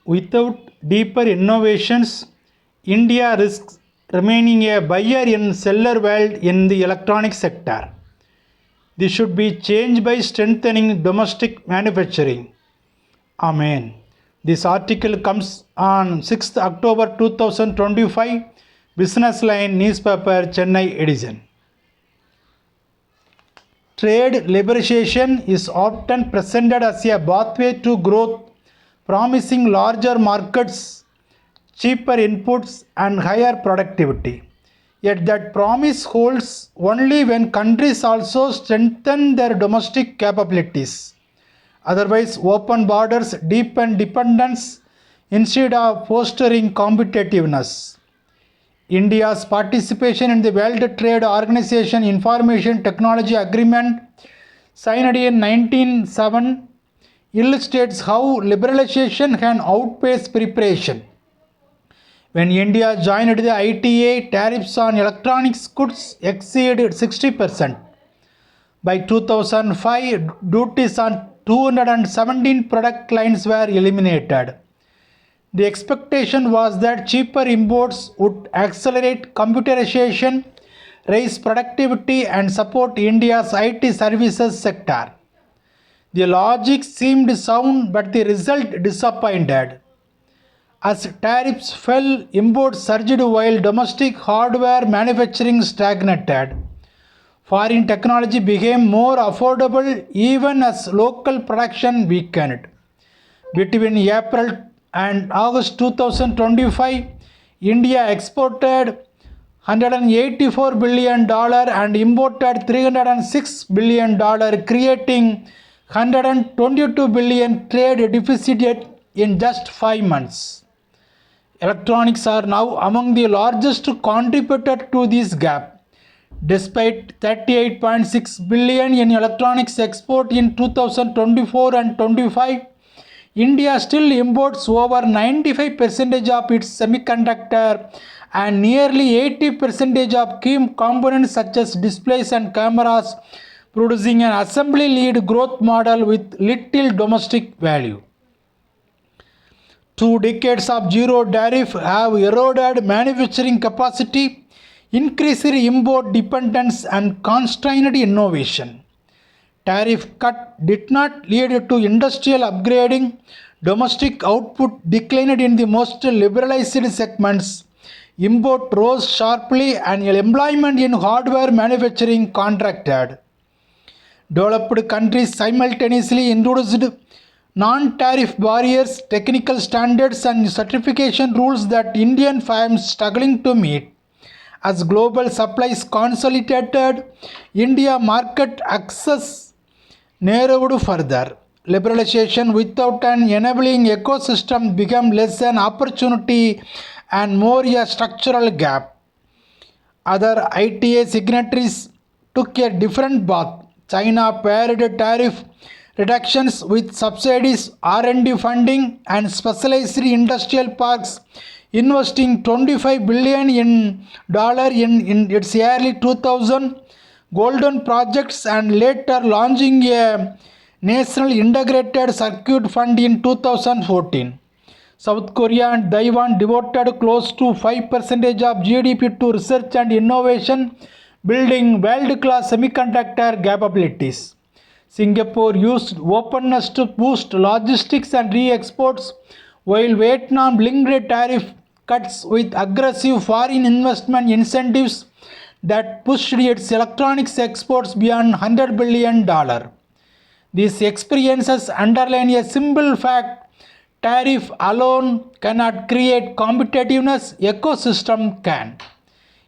Without deeper innovations, India risks remaining a buyer in seller world in the electronics sector. This should be changed by strengthening domestic manufacturing. Amen. This article comes on 6th October 2025, Business Line newspaper, Chennai edition. Trade liberalization is often presented as a pathway to growth, promising larger markets, cheaper inputs, and higher productivity. Yet that promise holds only when countries also strengthen their domestic capabilities. Otherwise, open borders deepen dependence instead of fostering competitiveness. India's participation in the World Trade Organization Information Technology Agreement, signed in 1907, illustrates how liberalization can outpace preparation. When India joined the ITA, tariffs on electronics goods exceeded 60%. By 2005, duties on 217 product lines were eliminated. The expectation was that cheaper imports would accelerate computerization, raise productivity, and support India's IT services sector. The logic seemed sound, but the result disappointed. As tariffs fell, imports surged while domestic hardware manufacturing stagnated. Foreign technology became more affordable even as local production weakened. Between April and August 2025, India exported $184 billion and imported $306 billion, creating $122 billion trade deficit in just 5 months. Electronics are now among the largest contributors to this gap. Despite 38.6 billion in electronics export in 2024 and 25, India still imports over 95% of its semiconductor and nearly 80% of key components such as displays and cameras, producing an assembly-led growth model with little domestic value. 2 decades of zero tariff have eroded manufacturing capacity, increased import dependence, and constrained innovation. Tariff cut did not lead to industrial upgrading. Domestic output declined in the most liberalized segments. Import rose sharply and employment in hardware manufacturing contracted. Developed countries simultaneously introduced non-tariff barriers, technical standards, and certification rules that Indian firms struggling to meet. As global supplies consolidated, India market access narrowed further. Liberalization without an enabling ecosystem became less an opportunity and more a structural gap. Other ITA signatories took a different path. China paired tariff reductions with subsidies, R&D funding, and specialized industrial parks, investing $25 billion in its early 2000 golden projects and later launching a national integrated circuit fund in 2014. South Korea and Taiwan devoted close to 5% of GDP to research and innovation, building world-class semiconductor capabilities. Singapore used openness to boost logistics and re-exports, while Vietnam linked tariff cuts with aggressive foreign investment incentives that pushed its electronics exports beyond $100 billion. These experiences underline a simple fact: tariff alone cannot create competitiveness, ecosystem can.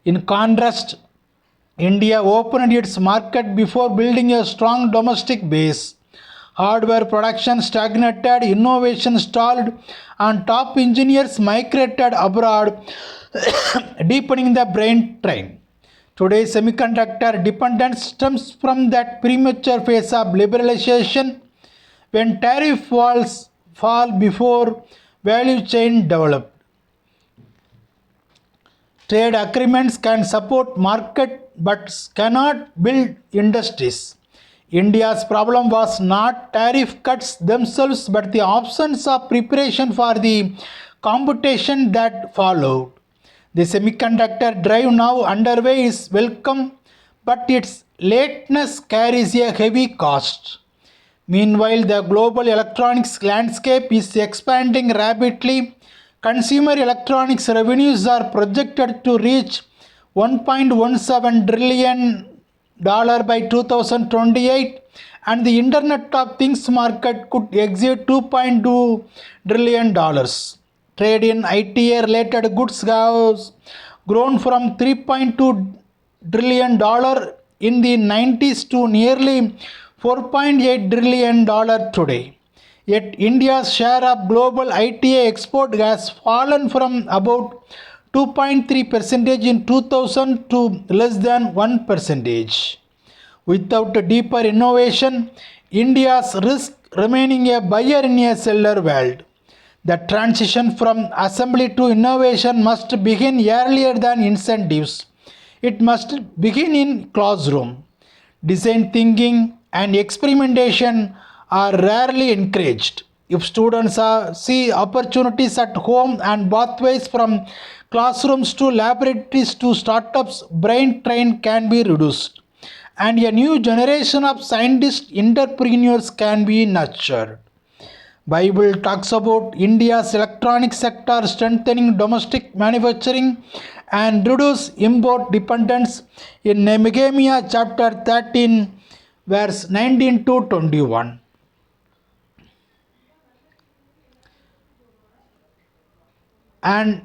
In contrast, India opened its market before building a strong domestic base. Hardware production stagnated, innovation stalled, and top engineers migrated abroad, deepening the brain drain. Today's semiconductor dependence stems from that premature phase of liberalization when tariff walls fall before value chain develop. Trade agreements can support market but cannot build industries. India's problem was not tariff cuts themselves but the absence of preparation for the competition that followed. The semiconductor drive now underway is welcome, but its lateness carries a heavy cost. Meanwhile, the global electronics landscape is expanding rapidly. Consumer electronics revenues are projected to reach $1.17 trillion by 2028, and the Internet of Things market could exceed $2.2 trillion. Trade in IT related goods has grown from $3.2 trillion in the 90s to nearly $4.8 trillion today. Yet India's share of global ITA export has fallen from about 2.3% in 2000 to less than 1%. Without a deeper innovation, India's risk remaining a buyer in a seller world. The transition from assembly to innovation must begin earlier than incentives. It must begin in classroom. Design thinking and experimentation are rarely encouraged. If students see opportunities at home and pathways from classrooms to laboratories to startups, brain drain can be reduced, and a new generation of scientist entrepreneurs can be nurtured. Bible talks about India's electronic sector strengthening domestic manufacturing and reduce import dependence in Nehemiah chapter 13 verse 19 to 21. And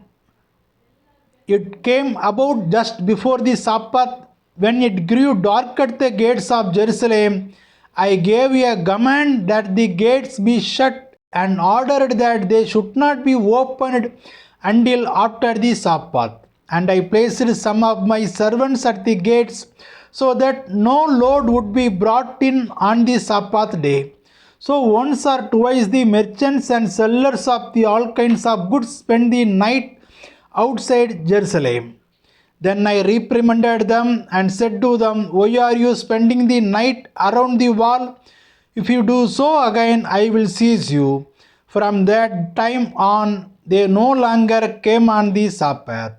it came about just before the Sabbath, when it grew dark at the gates of Jerusalem. I gave a command that the gates be shut and ordered that they should not be opened until after the Sabbath. And I placed some of my servants at the gates so that no load would be brought in on the Sabbath day. So once or twice the merchants and sellers of the all kinds of goods spent the night outside Jerusalem. Then I reprimanded them and said to them, why are you spending the night around the wall? If you do so again, I will seize you. From that time on, they no longer came on the Sabbath.